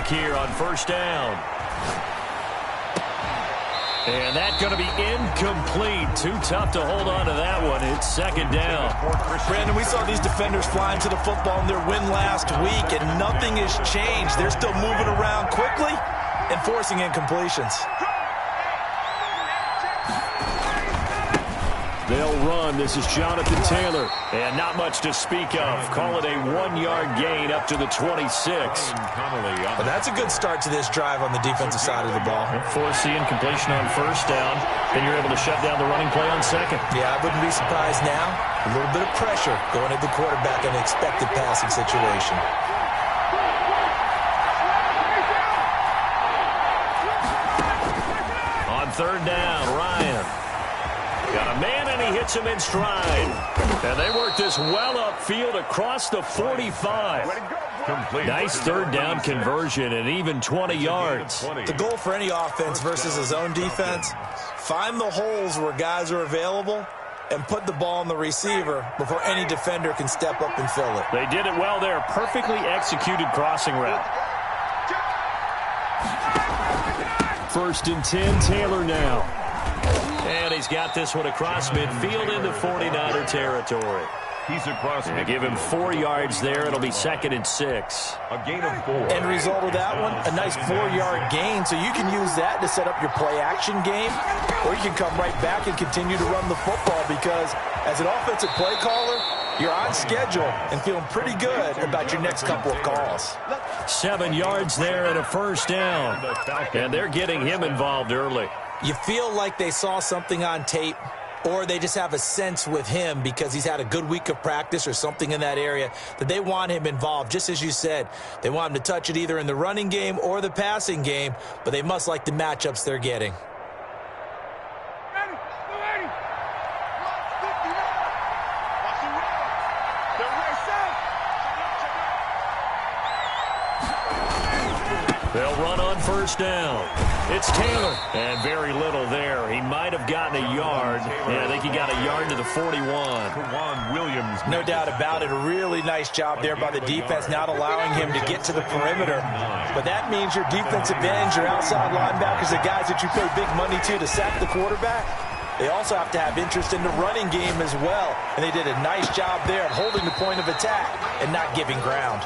here on first down. And that's going to be incomplete. Too tough to hold on to that one. It's second down. Brandon, we saw these defenders flying to the football in their win last week, and nothing has changed. They're still moving around quickly and forcing incompletions. They'll run. This is Jonathan Taylor. And not much to speak of. Call it a 1-yard gain up to the 26. But that's a good start to this drive on the defensive side of the ball. Force the incompletion on first down. Then you're able to shut down the running play on second. Yeah, I wouldn't be surprised now. A little bit of pressure going at the quarterback in an expected passing situation. On third down, Ryan. Got a man, and he hits him in stride. And they work this well upfield across the 45. Nice third down conversion and even 20 yards. The goal for any offense versus his own defense, find the holes where guys are available and put the ball on the receiver before any defender can step up and fill it. They did it well there. Perfectly executed crossing route. First and 10, Taylor now. And he's got this one across midfield into 49er territory. He's across. And give him 4 yards there. It'll be second and 6. A gain of 4. End result of that one, a nice 4-yard gain. So you can use that to set up your play-action game, or you can come right back and continue to run the football because as an offensive play caller, you're on schedule and feeling pretty good about your next couple of calls. 7 yards there and a first down. And they're getting him involved early. You feel like they saw something on tape, or they just have a sense with him because he's had a good week of practice or something in that area that they want him involved. Just as you said, they want him to touch it either in the running game or the passing game, but they must like the matchups they're getting. They'll run on first down. It's Taylor. And very little there. He might have gotten a yard. Yeah, I think he got a yard to the 41. Williams. No doubt about it. A really nice job there by the defense, not allowing him to get to the perimeter. But that means your defensive ends, your outside linebackers, the guys that you pay big money to sack the quarterback, they also have to have interest in the running game as well. And they did a nice job there of holding the point of attack and not giving ground.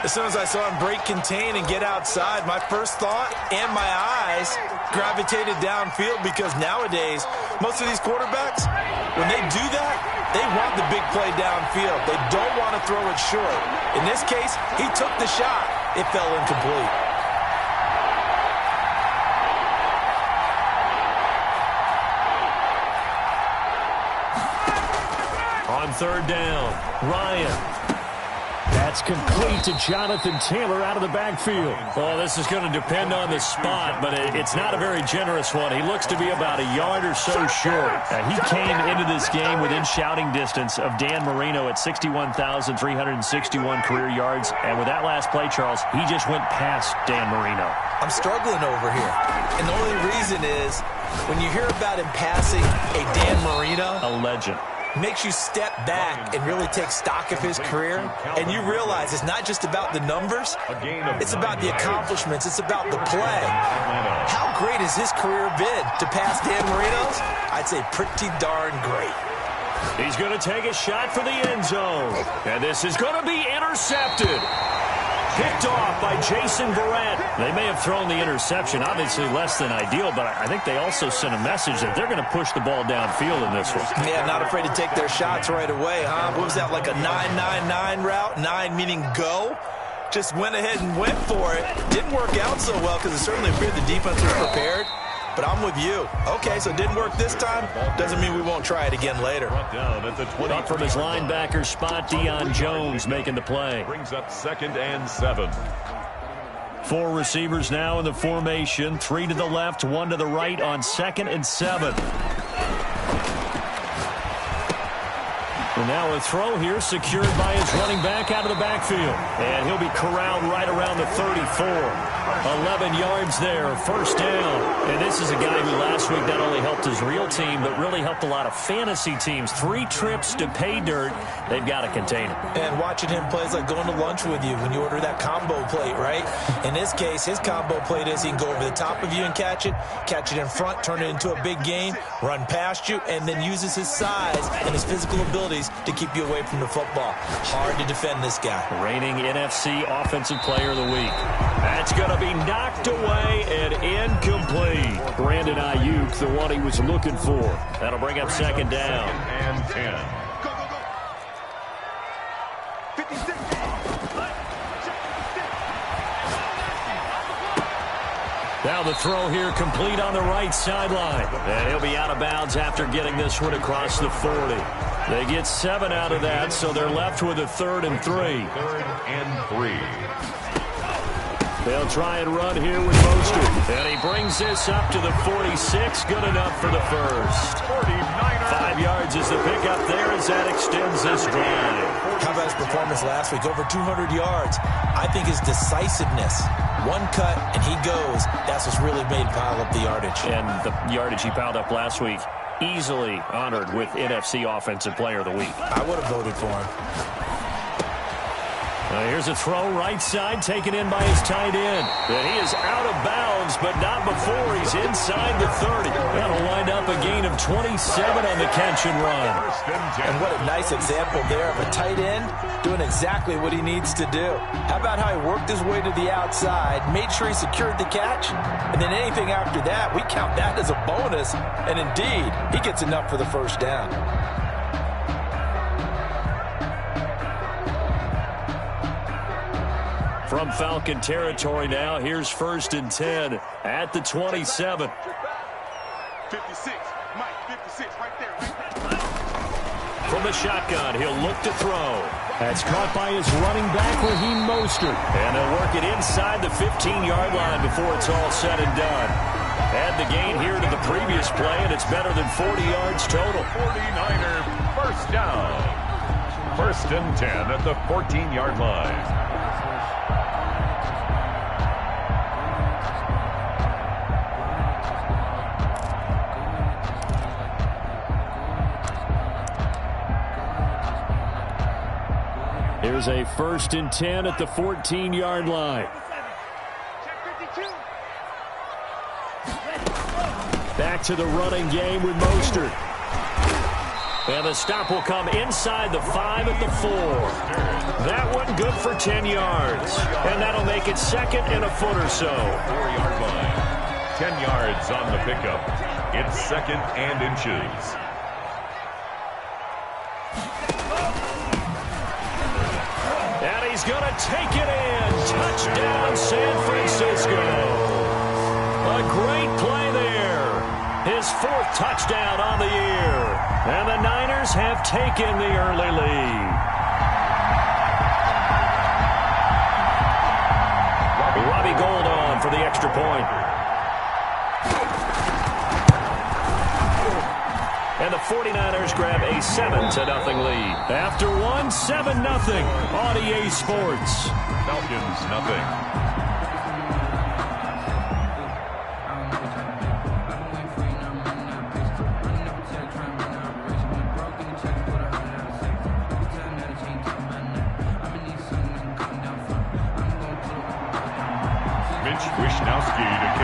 As soon as I saw him break contain and get outside, my first thought and my eyes gravitated downfield because nowadays, most of these quarterbacks, when they do that, they want the big play downfield. They don't want to throw it short. In this case, he took the shot. It fell incomplete. On third down, Ryan. That's complete to Jonathan Taylor out of the backfield. Well, this is going to depend on the spot, but it's not a very generous one. He looks to be about a yard or so short. He came into this game within shouting distance of Dan Marino at 61,361 career yards. And with that last play, Charles, he just went past Dan Marino. I'm struggling over here. And the only reason is when you hear about him passing a Dan Marino, a legend, makes you step back and really take stock of his career, and you realize it's not just about the numbers, it's about the accomplishments, it's about the play. How great has his career been to pass Dan Marino's? I'd say pretty darn great. He's going to take a shot for the end zone, and this is going to be intercepted. Picked off by Jason Verrett. They may have thrown the interception, obviously less than ideal, but I think they also sent a message that they're going to push the ball downfield in this one. Yeah, not afraid to take their shots right away, huh? What was that, like a 9-9-9 route? 9 meaning go? Just went ahead and went for it. Didn't work out so well because it certainly appeared the defense was prepared. But I'm with you. Okay, so it didn't work this time. Doesn't mean we won't try it again later. Up from his linebacker spot, Deion Jones making the play. Brings up second and 7. 4 receivers now in the formation. 3 to the left, 1 to the right on second and 7. And now a throw here secured by his running back out of the backfield. And he'll be corralled right around the 34. 11 yards there, first down. And this is a guy who last week not only helped his real team, but really helped a lot of fantasy teams. 3 trips to pay dirt. They've got to contain him. And watching him play is like going to lunch with you when you order that combo plate, right? In this case, his combo plate is he can go over the top of you and catch it in front, turn it into a big gain, run past you, and then uses his size and his physical abilities to keep you away from the football. Hard to defend this guy. Reigning NFC Offensive Player of the Week. That's going to be knocked away and incomplete. Brandon Ayuk, the one he was looking for. That'll bring up second down. And 10. Now the throw here complete on the right sideline. And he'll be out of bounds after getting this one across the 40. They get 7 out of that, so they're left with a 3rd and 3. 3rd and 3. They'll try and run here with Mostert. And he brings this up to the 46. Good enough for the first. 5 yards is the pickup there as that extends this drive. How about his performance last week? Over 200 yards. I think his decisiveness. One cut, and he goes. That's what's really made him pile up the yardage. And the yardage he piled up last week, easily honored with NFC Offensive Player of the Week. I would have voted for him. Here's a throw right side taken in by his tight end. And he is out of bounds, but not before he's inside the 30. That'll wind up a gain of 27 on the catch and run. And what a nice example there of a tight end doing exactly what he needs to do. How about how he worked his way to the outside, made sure he secured the catch, and then anything after that, we count that as a bonus. And indeed, he gets enough for the first down. From Falcon territory now, here's 1st and 10 at the 27. 56, Mike, 56, right there. From the shotgun, he'll look to throw. That's caught by his running back, Raheem Mostert. And they'll work it inside the 15-yard line before it's all said and done. Add the gain here to the previous play, and it's better than 40 yards total. 49er first down. 1st and 10 at the 14-yard line. Here's a 1st and 10 at the 14-yard line. Back to the running game with Mostert. And the stop will come inside the 5 at the 4. That one good for 10 yards. And that'll make it 2nd and a foot or so. 4-yard line. 10 yards on the pickup. It's 2nd and inches. And he's going to take it in. Touchdown, San Francisco. A great play there. His 4th touchdown on the year. And the Niners have taken the early lead. Robbie Gould on for the extra point. And the 49ers grab a 7-0 lead. After one, 7-0 on EA Sports. Falcons, nothing.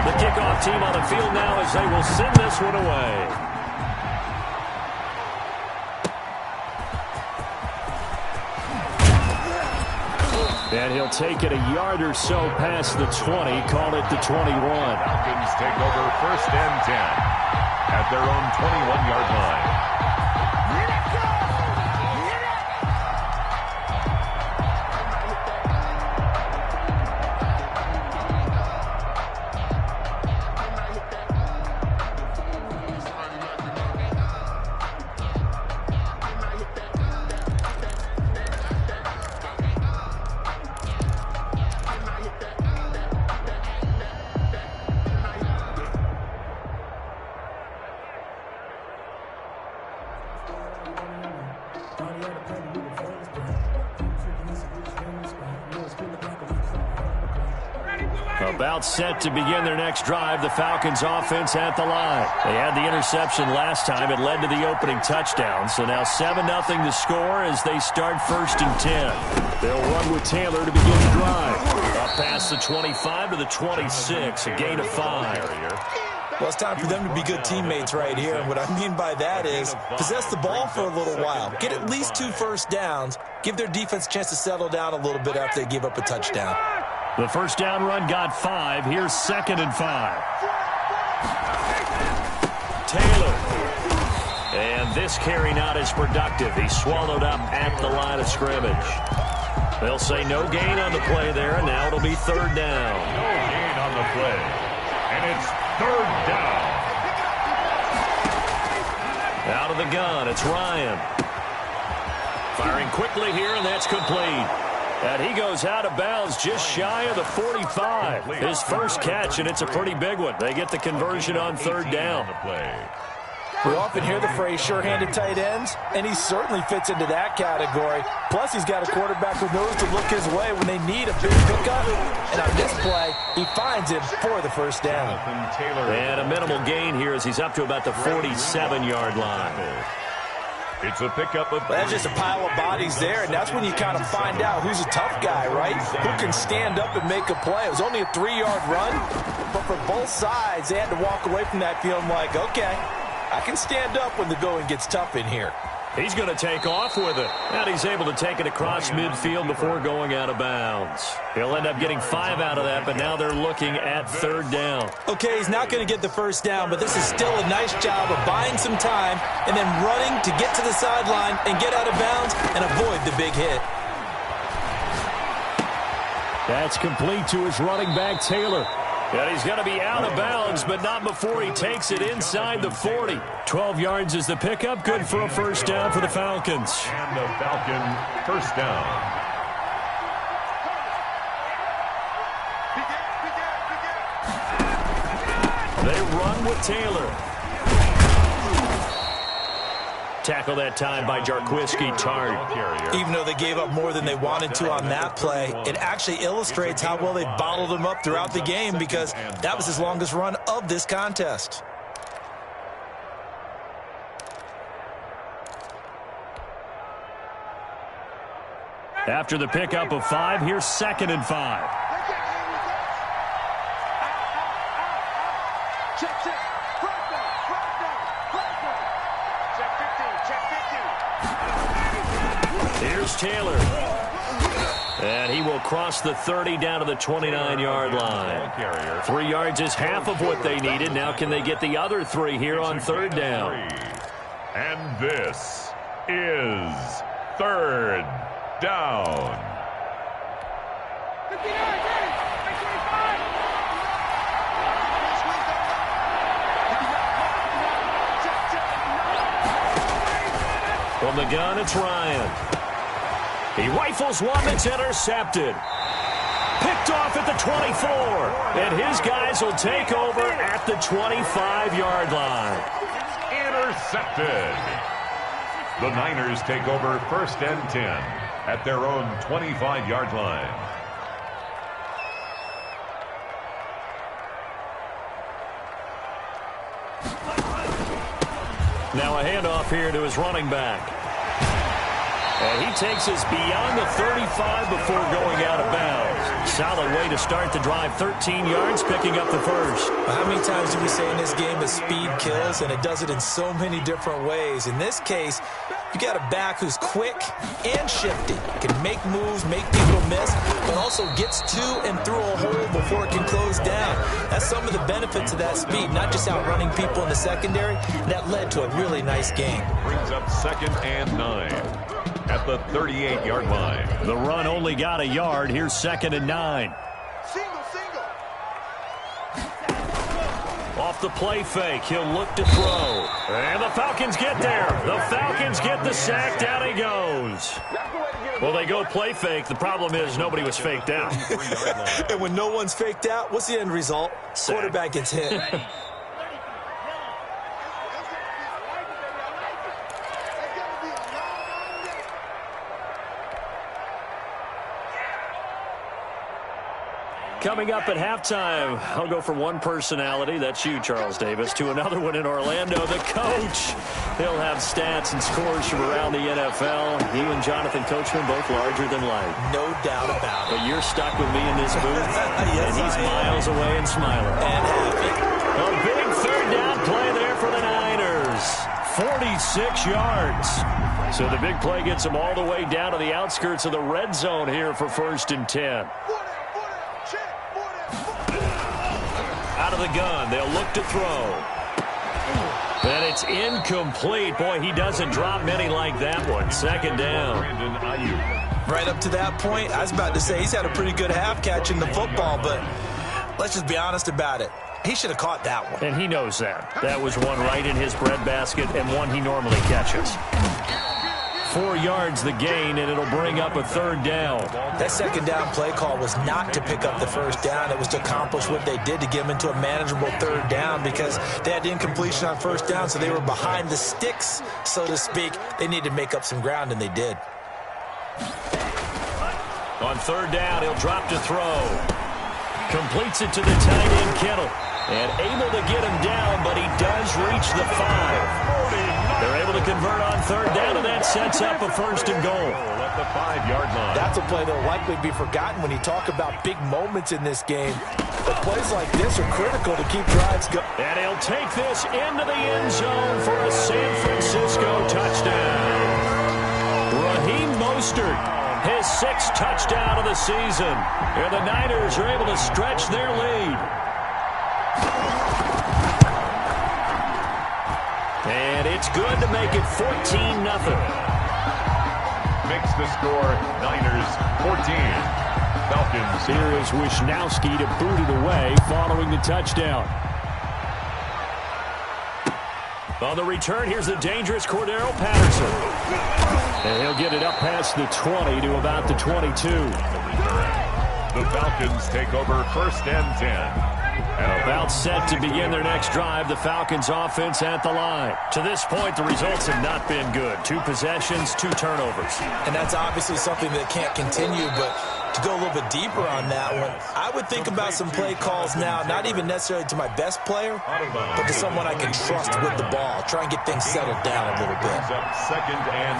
The kickoff team on the field now as they will send this one away. And he'll take it a yard or so past the 20, call it the 21. Falcons take over 1st and 10 at their own 21-yard line. About set to begin their next drive. The Falcons offense at the line. They had the interception last time. It led to the opening touchdown. So now 7-0 to score as they start 1st and 10. They'll run with Taylor to begin the drive. Up past the 25 to the 26, a gain of 5. Well, it's time for them to be good teammates right here. And what I mean by that is possess the ball for a little while. Get at least 2 first downs. Give their defense a chance to settle down a little bit after they give up a touchdown. The first down run got 5. Here's 2nd and 5. Taylor. And this carry not as productive. He's swallowed up at the line of scrimmage. They'll say no gain on the play there, and now it'll be 3rd down. No gain on the play. And it's 3rd down. Out of the gun, it's Ryan. Firing quickly here, and that's complete. And he goes out of bounds just shy of the 45. His first catch, and it's a pretty big one. They get the conversion on 3rd down. We often hear the phrase sure-handed tight ends, and he certainly fits into that category. Plus, he's got a quarterback who knows to look his way when they need a big pickup. And on this play, he finds him for the first down. And a minimal gain here as he's up to about the 47-yard line. It's a pickup of... That's just a pile of bodies there, and that's when you kind of find out who's a tough guy, right? Who can stand up and make a play. It was only a 3-yard run, but for both sides, they had to walk away from that feeling like, okay, I can stand up when the going gets tough in here. He's going to take off with it. And he's able to take it across midfield before going out of bounds. He'll end up getting 5 out of that, but now they're looking at 3rd down. Okay, he's not going to get the first down, but this is still a nice job of buying some time and then running to get to the sideline and get out of bounds and avoid the big hit. That's complete to his running back, Taylor. And he's going to be out of bounds, but not before he takes it inside the 40. 12 yards is the pickup. Good for a first down for the Falcons. And the Falcon first down. They run with Taylor. Tackle that time by Jarquiski Tart. Even though they gave up more than they wanted to on that play, it actually illustrates how well they bottled him up throughout the game because that was his longest run of this contest. After the pickup of 5, here's 2nd and 5. Here's Taylor. And he will cross the 30 down to the 29-yard line. 3 yards is half of what they needed. Now can they get the other 3 here on 3rd down? And this is 3rd down. From the gun, it's Ryan. He rifles one that's intercepted. Picked off at the 24. And his guys will take over at the 25-yard line. Intercepted. The Niners take over 1st and 10 at their own 25-yard line. Now a handoff here to his running back. And he takes us beyond the 35 before going out of bounds. Solid way to start the drive. 13 yards, picking up the first. How many times do we say in this game that speed kills, and it does it in so many different ways? In this case, you got a back who's quick and shifty. Can make moves, make people miss, but also gets to and through a hole before it can close down. That's some of the benefits of that speed, not just outrunning people in the secondary. That led to a really nice game. Brings up 2nd and 9 at the 38-yard line. The run only got a yard. Here's 2nd and 9. Off the play fake, he'll look to throw. And the Falcons get there. The Falcons get the sack. Down he goes. Well, they go play fake. The problem is nobody was faked out. And when no one's faked out, what's the end result? Sack. Quarterback gets hit. Coming up at halftime, I'll go from one personality, that's you, Charles Davis, to another one in Orlando, the coach. He'll have stats and scores from around the NFL. You and Jonathan Coachman both larger than life. No doubt about it. But you're stuck with me in this booth, yes, and he's miles away and smiling. And happy. A big third down play there for the Niners. 46 yards. So the big play gets them all the way down to the outskirts of the red zone here for 1st and 10. Out of the gun, they'll look to throw. And it's incomplete. Boy, he doesn't drop many like that one. 2nd down. Right up to that point, I was about to say he's had a pretty good half catching the football, but let's just be honest about it. He should have caught that one. And he knows that. That was one right in his breadbasket and one he normally catches. 4 yards the gain, and it'll bring up a 3rd down. That 2nd down play call was not to pick up the 1st down. It was to accomplish what they did to get him into a manageable 3rd down because they had incompletion on 1st down, so they were behind the sticks, so to speak. They needed to make up some ground, and they did. On 3rd down, he'll drop to throw. Completes it to the tight end, Kittle. And able to get him down, but he does reach the 5. They're able to convert on 3rd down, and that sets up a 1st and goal. At the 5-yard line. That's a play that will likely be forgotten when you talk about big moments in this game. But plays like this are critical to keep drives going. And he'll take this into the end zone for a San Francisco touchdown. Raheem Mostert, his 6th touchdown of the season. And the Niners are able to stretch their lead. And it's good to make it 14-0. Makes the score Niners 14. Falcons. Here is Wisnowski to boot it away following the touchdown. On the return, here's the dangerous Cordero Patterson. And he'll get it up past the 20 to about the 22. The Falcons take over 1st and 10. About set to begin their next drive, the Falcons offense at the line. To this point, the results have not been good. 2 possessions, 2 turnovers. And that's obviously something that can't continue, but to go a little bit deeper on that one, I would think about some play calls now, not even necessarily to my best player, but to someone I can trust with the ball. Try and get things settled down a little bit. 2nd and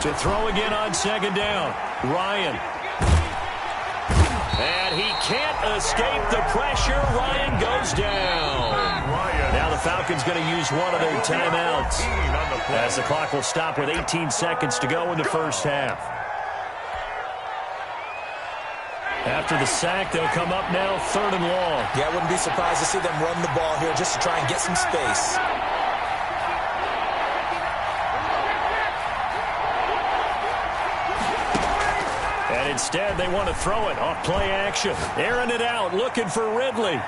5. To throw again on 2nd down, Ryan. And he can't escape the pressure. Ryan goes down. Now the Falcons going to use one of their timeouts as the clock will stop with 18 seconds to go in the 1st half. After the sack, they'll come up now 3rd and long. Yeah, I wouldn't be surprised to see them run the ball here just to try and get some space. And instead, they want to throw it off play action. Airing it out, looking for Ridley.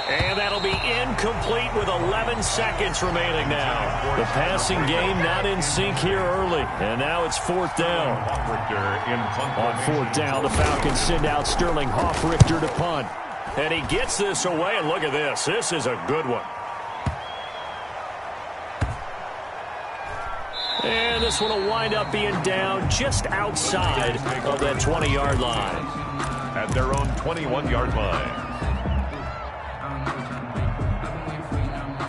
And that'll be incomplete with 11 seconds remaining now. The passing game not in sync here early. And now it's 4th down. On 4th down, the Falcons send out Sterling Hoffrichter to punt. And he gets this away, and look at this. This is a good one. And this one will wind up being down just outside of that 20-yard line. At their own 21-yard line.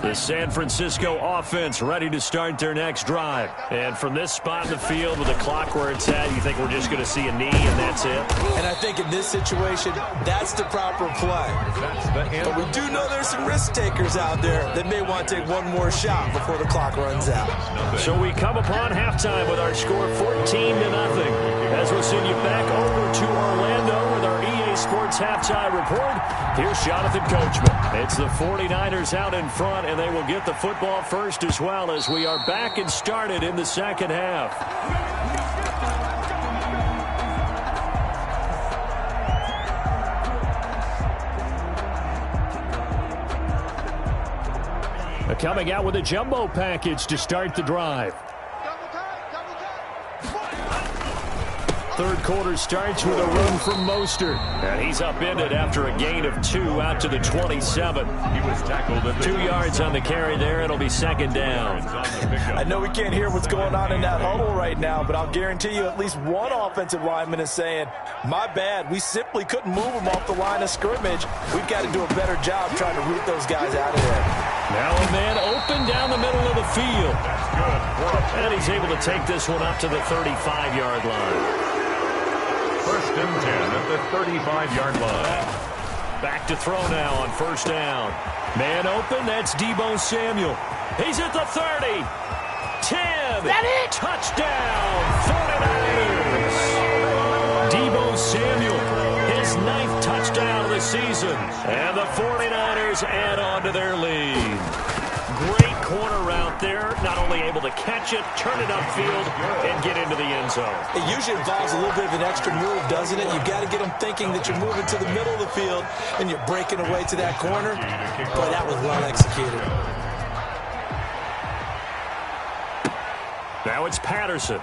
The San Francisco offense ready to start their next drive. And from this spot in the field with the clock where it's at, you think we're just going to see a knee and that's it? And I think in this situation, that's the proper play. But we do know there's some risk takers out there that may want to take one more shot before the clock runs out. So we come upon halftime with our score 14-0. As we'll send you back over to Orlando with our EA Sports halftime report. Here's Jonathan Coachman. It's the 49ers out in front, and they will get the football first as well as we are back and started in the 2nd half. Coming out with a jumbo package to start the drive. third quarter starts with a run from Mostert. And he's upended after a gain of 2 out to the 27. He was tackled at 2 yards on the carry there. It'll be second down. I know we can't hear what's going on in that huddle right now, but I'll guarantee you at least one offensive lineman is saying, my bad, we simply couldn't move them off the line of scrimmage. We've got to do a better job trying to root those guys out of there. Now a man open down the middle of the field. That's good. And he's able to take this one up to the 35-yard line. First and 10 at the 35-yard line. Back to throw now on first down. Man open, that's Deebo Samuel. He's at the 30. 10. That it? Touchdown, 49ers. Deebo Samuel, his 9th touchdown of the season. And the 49ers add on to their lead. Great corner route there. Not only able to catch it, turn it upfield, and get into the end zone. It usually involves a little bit of an extra move, doesn't it? You've got to get them thinking that you're moving to the middle of the field and you're breaking away to that corner. Boy, that was well executed. Now it's Patterson.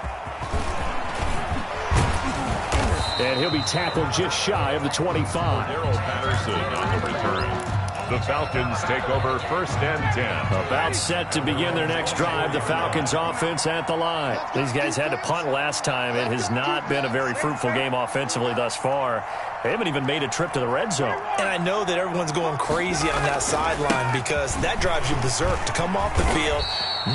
And he'll be tackled just shy of the 25. Darrell Patterson on the return. The Falcons take over first and 10. About set to begin their next drive. The Falcons offense at the line. These guys had to punt last time. It has not been a very fruitful game offensively thus far. They haven't even made a trip to the red zone. And I know that everyone's going crazy on that sideline because that drives you berserk to come off the field,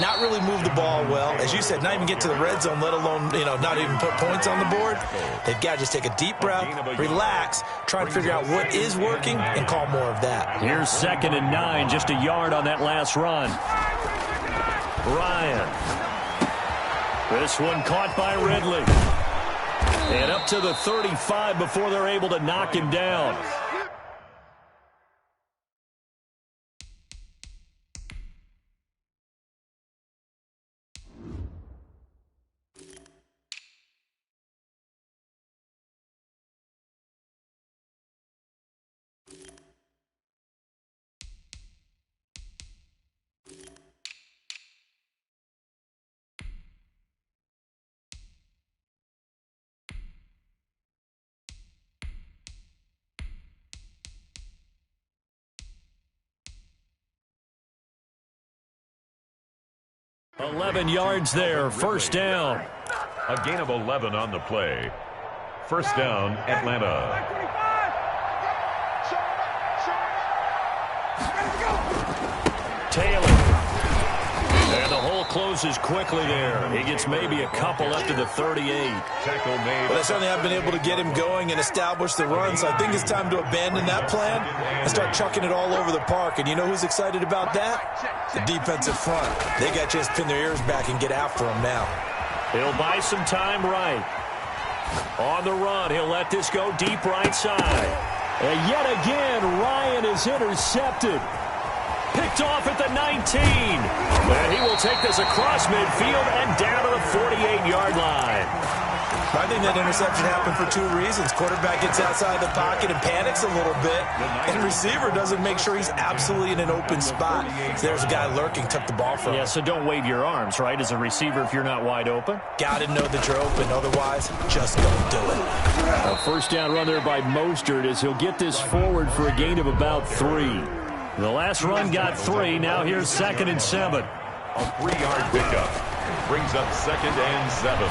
not really move the ball well. As you said, not even get to the red zone, let alone, not even put points on the board. They've got to just take a deep breath, relax, try and figure out what is working, and call more of that. Here's second and 9, just a yard on that last run. Ryan. This one caught by Ridley. And up to the 35 before they're able to knock him down. $11 yards there, first down. A gain of 11 on the play. First down, Atlanta. Taylor. And the hole closes quickly there. He gets maybe a couple up to the 38. Tackle made. But I certainly have been able to get him going and establish the run, so I think it's time to abandon that plan and start chucking it all over the park. And you know who's excited about that? The defensive front. They got to just pin their ears back and get after him now. He'll buy some time right. On the run, he'll let this go deep right side. And yet again, Ryan is intercepted. Picked off at the 19. And he will take this across midfield and down to the 48-yard line. I think that interception happened for two reasons. Quarterback gets outside the pocket and panics a little bit. And receiver doesn't make sure he's absolutely in an open spot. So there's a guy lurking, took the ball from him. Yeah, so don't wave your arms, right, as a receiver if you're not wide open. Got to know that you're open. Otherwise, just don't do it. A first down run there by Mostert as he'll get this forward for a gain of about 3. The last run got 3. Now here's second and 7. A 3-yard pickup. Brings up second and 7.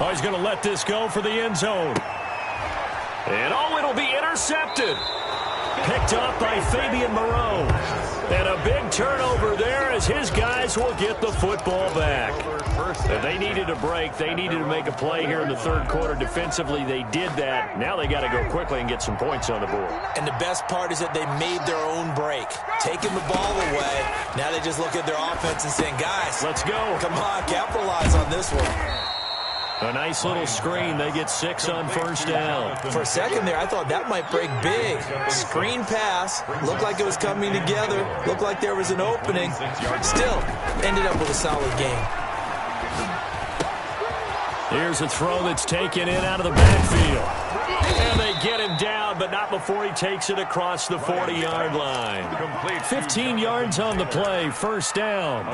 Oh, he's going to let this go for the end zone. And it'll be intercepted. Picked up by Fabian Moreau. And a big turnover there as his guys will get the football back. If they needed a break, they needed to make a play here in the third quarter. Defensively, they did that. Now they got to go quickly and get some points on the board. And the best part is that they made their own break. Taking the ball away. Now they just look at their offense and saying, guys, let's go. Come on, capitalize on this one. A nice little screen. They get 6 on first down. For a second there, I thought that might break big. Screen pass. Looked like it was coming together. Looked like there was an opening. Still, ended up with a solid game. Here's a throw that's taken in out of the backfield. And they get him down, but not before he takes it across the 40-yard line. 15 yards on the play, first down.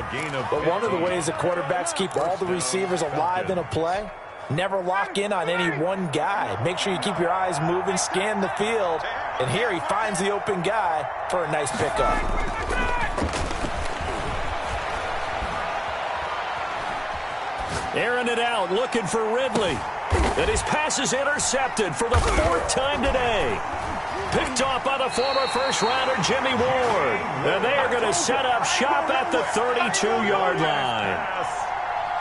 But one of the ways that quarterbacks keep all the receivers alive in a play Never lock in on any one guy. Make sure you keep your eyes moving, scan the field. And here he finds the open guy for a nice pickup. Airing it out, looking for Ridley. And his pass is intercepted for the 4th time today. Picked off by the former first-rounder Jimmy Ward. And they are going to set up shop at the 32-yard line.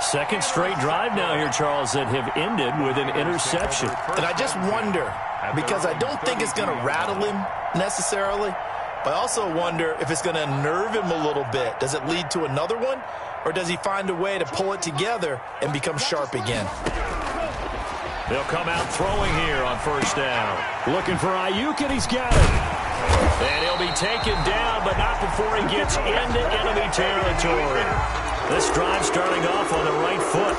Second straight drive now here, Charles, that have ended with an interception. And I just wonder, because I don't think it's going to rattle him necessarily, but I also wonder if it's going to nerve him a little bit. Does it lead to another one, or does he find a way to pull it together and become sharp again? They'll come out throwing here on first down. Looking for Ayuk, and he's got it. And he'll be taken down, but not before he gets into enemy territory. This drive starting off on the right foot,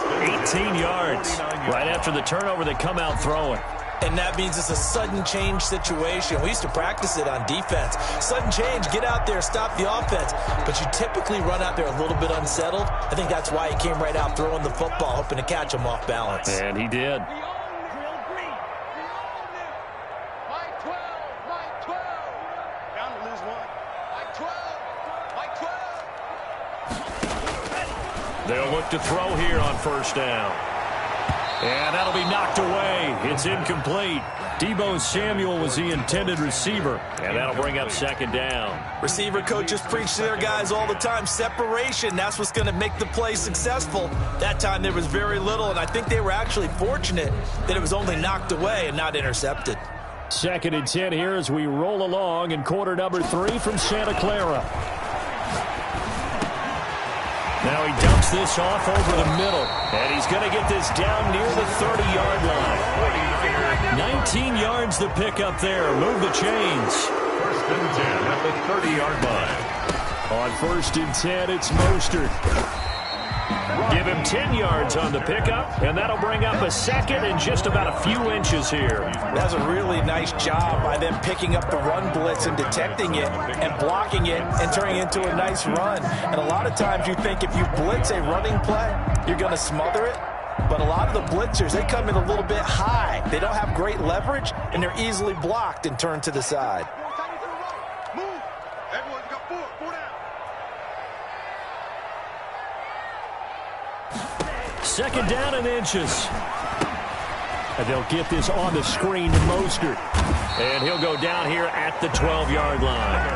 18 yards. Right after the turnover, they come out throwing. And that means it's a sudden change situation. We used to practice it on defense. Sudden change, get out there, stop the offense. But you typically run out there a little bit unsettled. I think that's why he came right out throwing the football, hoping to catch him off balance. And he did. They'll look to throw here on first down. And that'll be knocked away. It's incomplete. Deebo Samuel was the intended receiver. And that'll bring up second down. Receiver coaches preach to their guys all the time. Separation, that's what's going to make the play successful. That time there was very little, and I think they were actually fortunate that it was only knocked away and not intercepted. 2nd and 10 here as we roll along in quarter number 3 from Santa Clara. Now he dumps this off over the middle, and he's going to get this down near the 30-yard line. 19 yards to pick up there. Move the chains. 1st and 10 at the 30-yard line. On 1st and 10, it's Mostert. Give him 10 yards on the pickup, and that'll bring up a second and just about a few inches here. That's a really nice job by them picking up the run blitz and detecting it and blocking it and turning it into a nice run. And a lot of times you think if you blitz a running play, you're going to smother it. But a lot of the blitzers, they come in a little bit high. They don't have great leverage, and they're easily blocked and turned to the side. Second down and inches. And they'll get this on the screen to Mostert. And he'll go down here at the 12-yard line.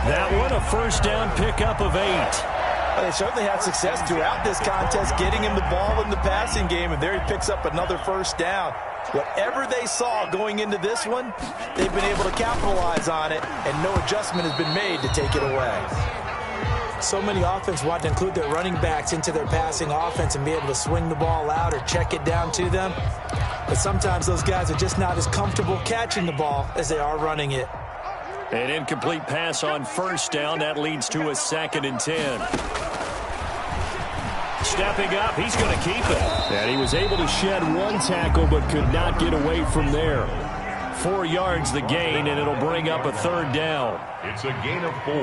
That one, a first down pickup of 8. Well, they certainly had success throughout this contest getting him the ball in the passing game, and there he picks up another first down. Whatever they saw going into this one, they've been able to capitalize on it, and no adjustment has been made to take it away. So many offenses want to include their running backs into their passing offense and be able to swing the ball out or check it down to them. But sometimes those guys are just not as comfortable catching the ball as they are running it. An incomplete pass on first down. That leads to a 2nd and 10. Stepping up, he's going to keep it. And he was able to shed one tackle but could not get away from there. 4 yards the gain, and it'll bring up a 3rd down. It's a gain of 4.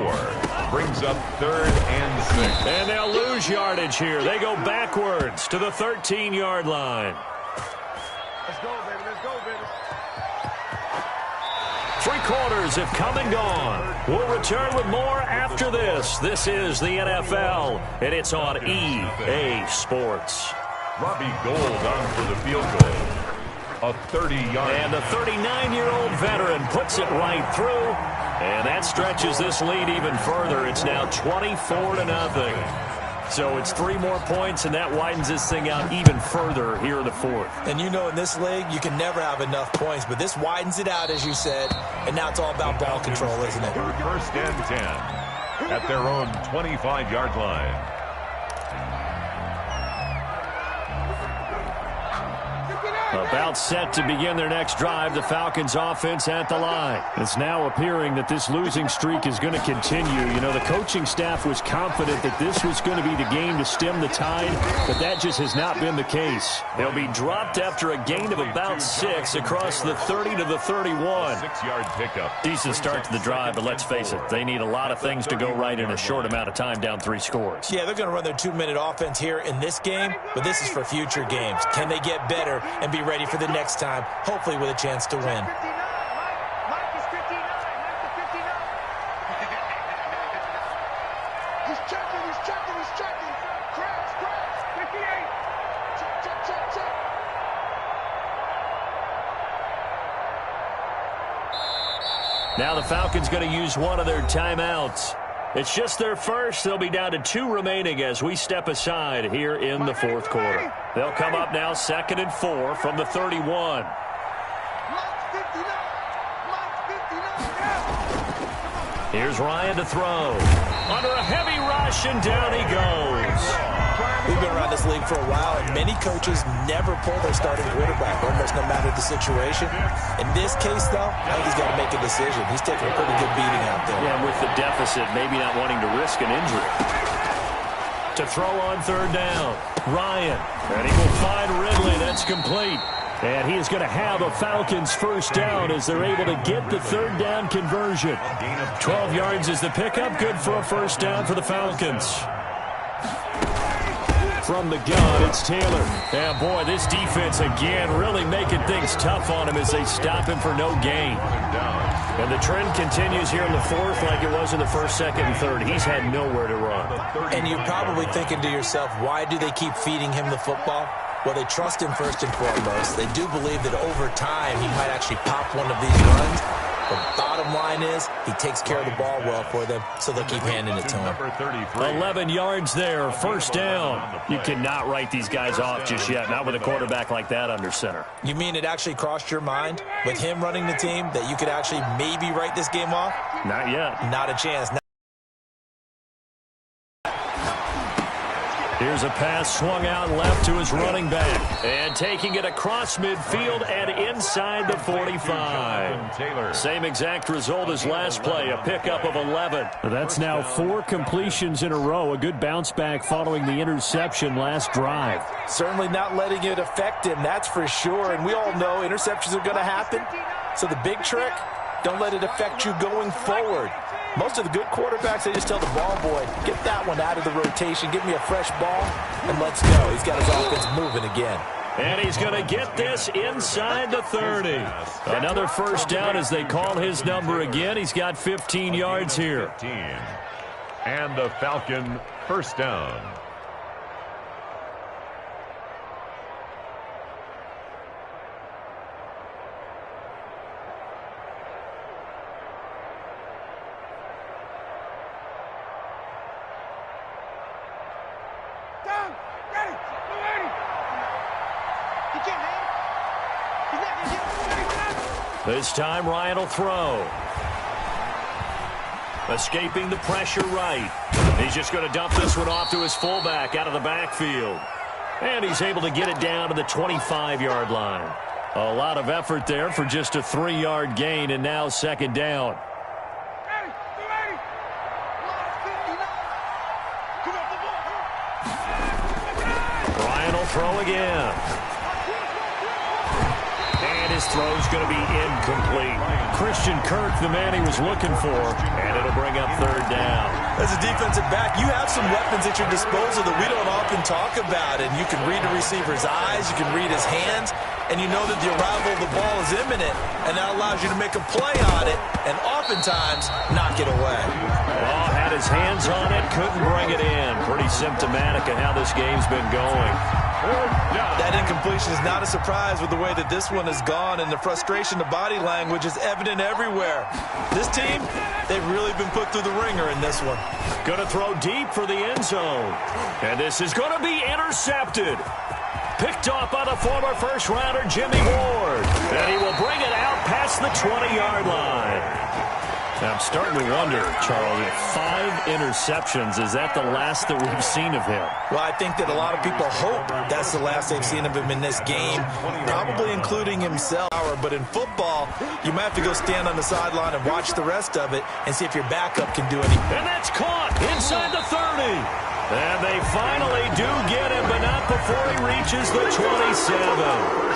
Brings up 3rd and 6. And they'll lose yardage here. They go backwards to the 13-yard line. Let's go, baby. Let's go, baby. 3 quarters have come and gone. We'll return with more after this. This is the NFL, and it's on EA Sports. Robbie Gould on for the field goal. A 30-yard. And the 39-year-old veteran puts it right through. And that stretches this lead even further. It's now 24-0. So it's 3 more points, and that widens this thing out even further here in the 4th. And you know in this league, you can never have enough points. But this widens it out, as you said. And now it's all about ball control, isn't it? 1st and 10 at their own 25-yard line. About set to begin their next drive, the Falcons offense at the line. It's now appearing that this losing streak is going to continue. You know, the coaching staff was confident that this was going to be the game to stem the tide, but that just has not been the case. They'll be dropped after a gain of about 6 across the 30 to the 31. 6-yard pickup. Decent start to the drive, but let's face it, they need a lot of things to go right in a short amount of time down 3 scores. Yeah, they're going to run their 2-minute offense here in this game, but this is for future games. Can they get better and be ready for the next time, hopefully with a chance to win? Now the Falcons going to use one of their timeouts. It's just their first. They'll be down to 2 remaining as we step aside here in the 4th quarter. They'll come up now 2nd and 4 from the 31. Here's Ryan to throw. Under a heavy rush, and down he goes. We've been around this league for a while, and many coaches never pull their starting quarterback, almost no matter the situation. In this case, though, I think he's got to make a decision. He's taking a pretty good beating out there. Yeah, and with the deficit, maybe not wanting to risk an injury. To throw on 3rd down, Ryan. And he will find Ridley. That's complete. And he is going to have a Falcons first down as they're able to get the 3rd down conversion. 12 yards is the pickup. Good for a first down for the Falcons. From the gun, it's Taylor. And boy, this defense again really making things tough on him as they stop him for no gain. And the trend continues here in the 4th like it was in the 1st, 2nd, and 3rd. He's had nowhere to run. And you're probably thinking to yourself, why do they keep feeding him the football? Well, they trust him first and foremost. They do believe that over time he might actually pop one of these runs. The bottom line is he takes care of the ball well for them, so they'll keep handing it to him. 11 yards there, first down. You cannot write these guys off just yet, not with a quarterback like that under center. You mean it actually crossed your mind with him running the team that you could actually maybe write this game off? Not yet. Not a chance. Here's a pass swung out left to his running back. And taking it across midfield and inside the 45. Same exact result as last play, a pickup of 11. That's now 4 completions in a row. A good bounce back following the interception last drive. Certainly not letting it affect him, that's for sure. And we all know interceptions are going to happen. So the big trick, don't let it affect you going forward. Most of the good quarterbacks, they just tell the ball boy, get that one out of the rotation, give me a fresh ball, and let's go. He's got his offense moving again. And he's going to get this inside the 30. Another first down as they call his number again. He's got 15 yards here. And the Falcon first down. This time Ryan will throw. Escaping the pressure right. He's just going to dump this one off to his fullback out of the backfield. And he's able to get it down to the 25-yard line. A lot of effort there for just a 3-yard gain, and now 2nd down. Ryan will throw again. His throw's going to be incomplete. Christian Kirk, the man he was looking for, and it'll bring up 3rd down. As a defensive back, you have some weapons at your disposal that we don't often talk about, and you can read a receiver's eyes, you can read his hands, and you know that the arrival of the ball is imminent, and that allows you to make a play on it, and oftentimes knock it away. Well, had his hands on it, couldn't bring it in. Pretty symptomatic of how this game's been going. That incompletion is not a surprise with the way that this one has gone, and the frustration, the body language is evident everywhere. This team, they've really been put through the ringer in this one. Going to throw deep for the end zone. And this is going to be intercepted. Picked off by the former first-rounder Jimmy Ward. And he will bring it out past the 20-yard line. I'm starting to wonder, Charlie, 5 interceptions, is that the last that we've seen of him? Well, I think that a lot of people hope that's the last they've seen of him in this game, probably including himself. But in football, you might have to go stand on the sideline and watch the rest of it and see if your backup can do anything. And that's caught inside the 30. And they finally do get him, but not before he reaches the 27.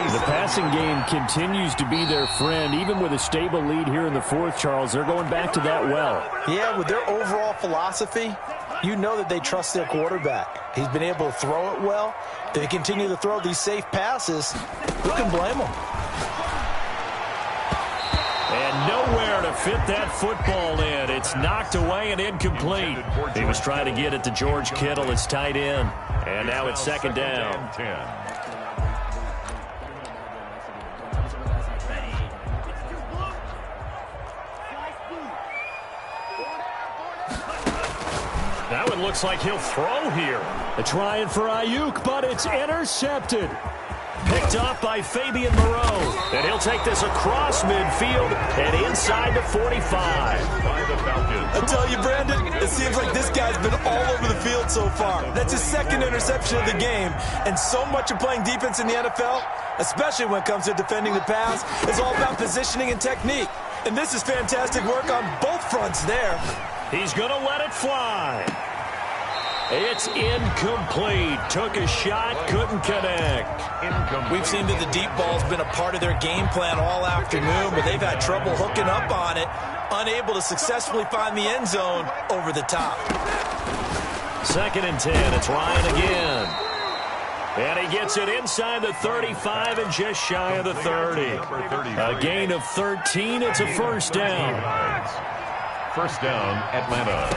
The passing game continues to be their friend. Even with a stable lead here in the fourth, Charles, they're going back to that well. Yeah, with their overall philosophy, you know that they trust their quarterback. He's been able to throw it well. They continue to throw these safe passes. Who can blame them? And nowhere to fit that football in. It's knocked away and incomplete. He was trying to get it to George Kittle, his tight end. And now it's second down. That one looks like he'll throw here. They're trying for Ayuk, but it's intercepted. Picked off by Fabian Moreau. And he'll take this across midfield and inside the 45. I tell you, Brandon, it seems like this guy's been all over the field so far. That's his second interception of the game. And so much of playing defense in the NFL, especially when it comes to defending the pass, is all about positioning and technique. And this is fantastic work on both fronts there. He's going to let it fly. It's incomplete. Took a shot, couldn't connect. We've seen that the deep ball's been a part of their game plan all afternoon, but they've had trouble hooking up on it, unable to successfully find the end zone over the top. 2nd and 10. It's Ryan again. And he gets it inside the 35 and just shy of the 30. A gain of 13. It's a first down. First down, Atlanta.